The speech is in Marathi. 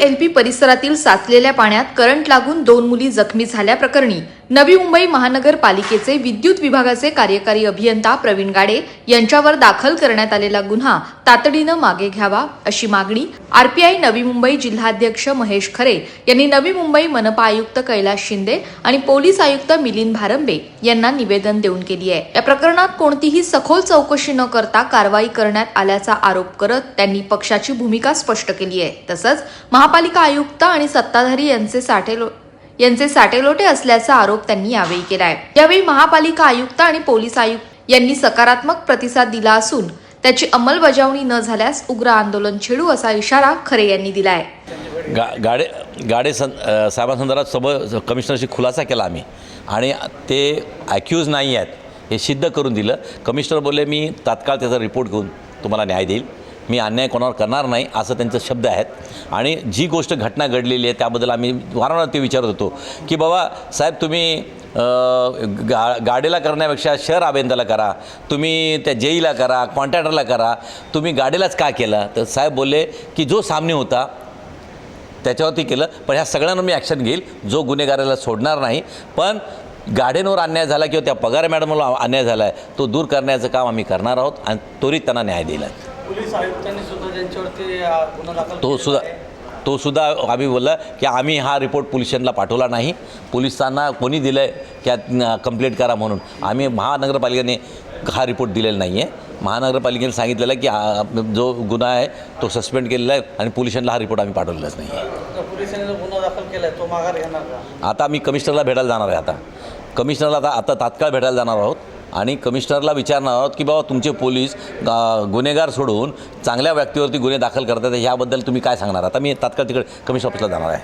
एसएनपी परिसरातील साचलेल्या पाण्यात करंट लागून 2 मुली जखमी झाल्याप्रकरणी नवी मुंबई महानगरपालिकेचे विद्युत विभागाचे कार्यकारी अभियंता प्रवीण गाडे यांच्यावर दाखल करण्यात आलेला गुन्हा तातडीने मागे घ्यावा अशी मागणी आरपीआय नवी मुंबई जिल्हाध्यक्ष महेश खरे यांनी नवी मुंबई मनपा आयुक्त कैलास शिंदे आणि पोलीस आयुक्त मिलिंद भारंबे यांना निवेदन देऊन केली आहे। या प्रकरणात कोणतीही सखोल चौकशी न करता कारवाई करण्यात आल्याचा आरोप करत त्यांनी पक्षाची भूमिका स्पष्ट केली आहे। तसंच महापालिका आयुक्त आणि सत्ताधारी यांचे साटेलोटे असल्याचा आरोप त्यांनी यावेळी केलाय। यावेळी महापालिका आयुक्त आणि पोलीस आयुक्त यांनी सकारात्मक प्रतिसाद दिला असून त्याची अंमलबजावणी न झाल्यास उग्र आंदोलन छेडू असा इशारा खरे यांनी दिलाय। गाडे साहेबांसंदर्भात कमिशनरशी खुलासा केला आम्ही आणि ते ॲक्यूज नाही आहेत हे सिद्ध करून दिलं। कमिशनर बोलले मी तात्काळ त्याचा रिपोर्ट घेऊन तुम्हाला न्याय देईल, मी अन्याय कोणावर करणार नाही असं त्यांचे शब्द आहेत। आणि जी गोष्ट घटना घडलेली आहे त्याबद्दल आम्ही वारंवार ते विचारत होतो की बाबा साहेब तुम्ही गाडीला करण्यापेक्षा शहर अभियंत्याला करा, तुम्ही त्या जेईला करा, कॉन्ट्रॅक्टरला करा, तुम्ही गाडीलाच का केलं? तर साहेब बोलले की जो सामने होता त्याच्यावरती केलं, पण ह्या सगळ्यांना मी ॲक्शन घेईल, जो गुन्हेगाराला सोडणार नाही। पण गाड्यांवर अन्याय झाला किंवा त्या पगार मॅडमला अन्याय झाला आहे तो दूर करण्याचं काम आम्ही करणार आहोत आणि त्वरित त्यांना न्याय दिला। पोलीस आयुक्तांनी सुद्धा ज्यांच्यावरती गुन्हा दाखल तो सुद्धा आम्ही बोलला की आम्ही हा रिपोर्ट पोलीस स्टेशनला पाठवला नाही, पोलिसांना कोणी दिलं आहे की कंप्लेंट करा म्हणून। आम्ही महानगरपालिकेने हा रिपोर्ट दिलेला नाही आहे। महानगरपालिकेने सांगितलेलं आहे की जो गुन्हा आहे तो सस्पेंड केलेला आहे आणि पोलीस स्टेशनला हा रिपोर्ट आम्ही पाठवलेलाच नाही आहे। पोलिसांनी जो गुन्हा दाखल केला आहे तो माघार घेणार का? आता आम्ही कमिशनरला भेटायला जाणार आहे। आता कमिशनरला आता तात्काळ भेटायला जाणार आहोत आणि कमिशनरला विचारणार आहोत की बाबा तुमचे पोलीस गुन्हेगार सोडून चांगल्या व्यक्तीवरती गुन्हे दाखल करतात, ह्याबद्दल तुम्ही काय सांगणार? आता मी तात्काळ तिकडे कमिशनर ऑफिसला जाणार आहे।